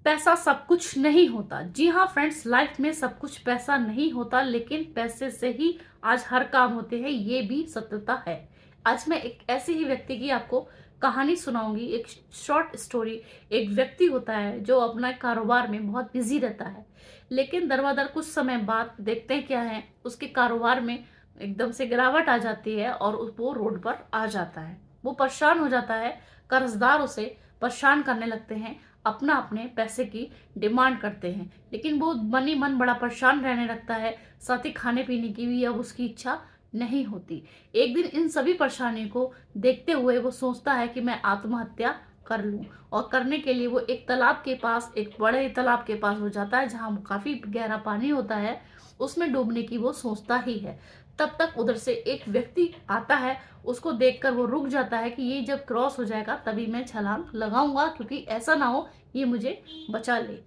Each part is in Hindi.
पैसा सब कुछ नहीं होता। जी हाँ फ्रेंड्स, लाइफ में सब कुछ पैसा नहीं होता, लेकिन पैसे से ही आज हर काम होते हैं, ये भी सत्यता है। आज मैं एक ऐसे ही व्यक्ति की आपको कहानी सुनाऊंगी, एक शॉर्ट स्टोरी। एक व्यक्ति होता है जो अपना कारोबार में बहुत बिजी रहता है, लेकिन दरबदर कुछ समय बाद देखते हैं क्या है, उसके कारोबार में एकदम से गिरावट आ जाती है और वो रोड पर आ जाता है। वो परेशान हो जाता है, कर्जदार उसे परेशान करने लगते हैं, अपना अपने पैसे की डिमांड करते हैं, लेकिन वो मनी मन बड़ा परेशान रहने लगता है। साथ ही खाने पीने की भी अब उसकी इच्छा नहीं होती। एक दिन इन सभी परेशानियों को देखते हुए वो सोचता है कि मैं आत्महत्या कर लूं, और करने के लिए वो एक तालाब के पास, एक बड़े तालाब के पास हो जाता है जहां काफी गहरा पानी होता है। उसमें डूबने की वो सोचता ही है। तब तक उधर से एक व्यक्ति आता है, उसको देखकर वो रुक जाता है कि ये जब क्रॉस हो जाएगा तभी मैं छलांग लगाऊंगा, क्योंकि ऐसा ना हो ये मुझे बचा ले।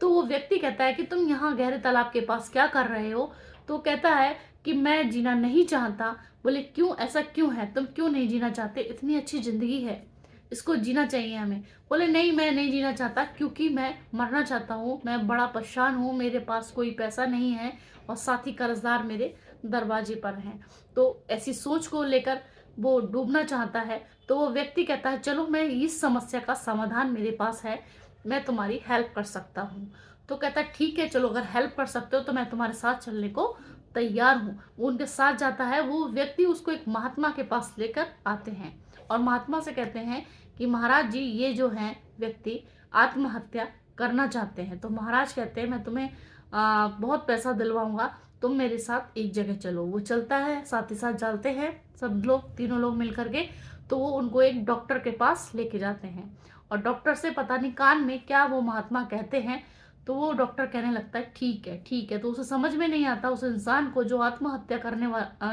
तो वो व्यक्ति कहता है कि तुम यहाँ गहरे तालाब के पास क्या कर रहे हो? तो कहता है कि मैं जीना नहीं चाहता। बोले क्यों, ऐसा क्यों है, तुम क्यों नहीं जीना चाहते? इतनी अच्छी जिंदगी है, इसको जीना चाहिए हमें। बोले नहीं, मैं नहीं जीना चाहता, क्योंकि मैं मरना चाहता हूँ, मैं बड़ा परेशान हूँ, मेरे पास कोई पैसा नहीं है और साथ ही कर्जदार मेरे दरवाजे पर हैं। तो ऐसी सोच को लेकर वो डूबना चाहता है। तो वो व्यक्ति कहता है चलो, मैं इस समस्या का समाधान मेरे पास है, मैं तुम्हारी हेल्प कर सकता हूँ। तो कहता है ठीक है, चलो अगर हेल्प कर सकते हो तो मैं तुम्हारे साथ चलने को तैयार हूँ। वो उनके साथ जाता है। वो व्यक्ति उसको एक महात्मा के पास लेकर आते हैं और महात्मा से कहते हैं कि महाराज जी, ये जो है व्यक्ति आत्महत्या करना चाहते हैं। तो महाराज कहते हैं मैं तुम्हें बहुत पैसा दिलवाऊंगा, तुम मेरे साथ एक जगह चलो। वो चलता है, साथ ही साथ चलते हैं सब लोग, तीनों लोग मिल करके। तो वो उनको एक डॉक्टर के पास लेके जाते हैं और डॉक्टर से पता नहीं कान में क्या वो महात्मा कहते हैं। तो वो डॉक्टर कहने लगता है ठीक है ठीक है। तो उसे समझ में नहीं आता, उस इंसान को जो आत्महत्या करने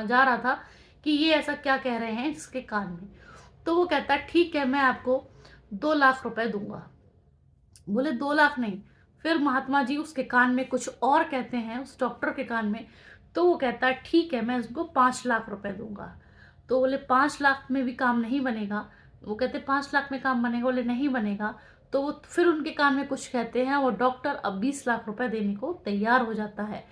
जा रहा था, कि ये ऐसा क्या कह रहे हैं इसके कान में। तो वो कहता है ठीक है, मैं आपको 2 लाख रुपए दूंगा। बोले 2 लाख नहीं। फिर महात्मा जी उसके कान में कुछ और कहते हैं, उस डॉक्टर के कान में। तो वो कहता है ठीक है, मैं उसको 5 लाख रुपए दूंगा। तो बोले 5 लाख में भी काम नहीं बनेगा। वो कहते 5 लाख में काम बनेगा। बोले नहीं बनेगा। तो वो फिर उनके कान में कुछ कहते हैं, वो डॉक्टर अब 20 लाख रुपए देने को तैयार हो जाता है।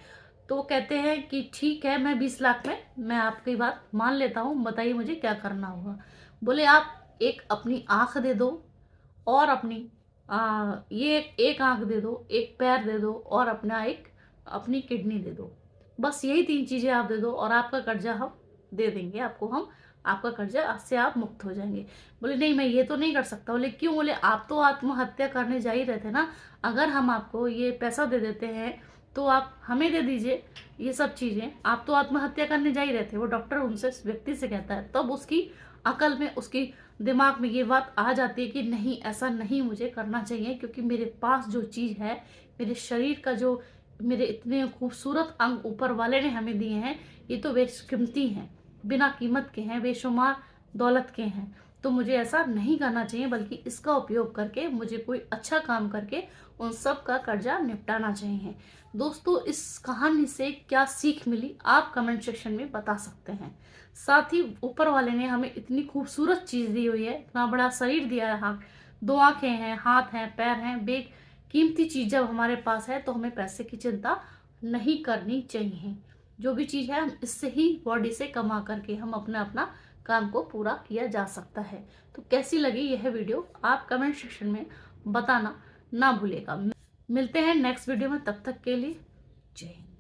तो वो कहते हैं कि ठीक है, मैं 20 लाख में मैं आपकी बात मान लेता हूँ, बताइए मुझे क्या करना होगा। बोले आप एक अपनी आंख दे दो, और अपनी ये एक आंख दे दो, एक पैर दे दो, और अपनी किडनी दे दो। बस यही 3 चीजें आप दे दो और आपका कर्जा हम दे देंगे आपको, हम आपका कर्जा से आप मुक्त हो जाएंगे। बोले नहीं, मैं ये तो नहीं कर सकता। बोले क्यों? बोले आप तो आत्महत्या करने जा ही रहे थे ना, अगर हम आपको ये पैसा दे देते हैं तो आप हमें दे दीजिए ये सब चीजें, आप तो आत्महत्या करने जा ही रहे थे। वो डॉक्टर उनसे, व्यक्ति से कहता है। तब उसकी अकल में, उसकी दिमाग में ये बात आ जाती है कि नहीं, ऐसा नहीं मुझे करना चाहिए, क्योंकि मेरे पास जो चीज़ है, मेरे शरीर का जो, मेरे इतने खूबसूरत अंग ऊपर वाले ने हमें दिए हैं, ये तो बेशकीमती हैं, बिना कीमत के हैं, बेशुमार दौलत के हैं। तो मुझे ऐसा नहीं करना चाहिए, बल्कि इसका उपयोग करके मुझे कोई अच्छा काम करके उन सब का कर्जा निपटाना चाहिए। दोस्तों, इस कहानी से क्या सीख मिली आप कमेंट सेक्शन में बता सकते हैं। साथ ही ऊपर वाले ने हमें इतनी खूबसूरत चीज दी हुई है, इतना बड़ा शरीर दिया है, हाँ 2 आंखें हैं, हाथ हैं, पैर हैं, बेकीमती चीज जब हमारे पास है तो हमें पैसे की चिंता नहीं करनी चाहिए। जो भी चीज है हम इससे ही, बॉडी से कमा करके हम अपना अपना काम को पूरा किया जा सकता है। तो कैसी लगी यह वीडियो आप कमेंट सेक्शन में बताना ना भूलेगा। मिलते हैं नेक्स्ट वीडियो में, तब तक के लिए जय हिंद।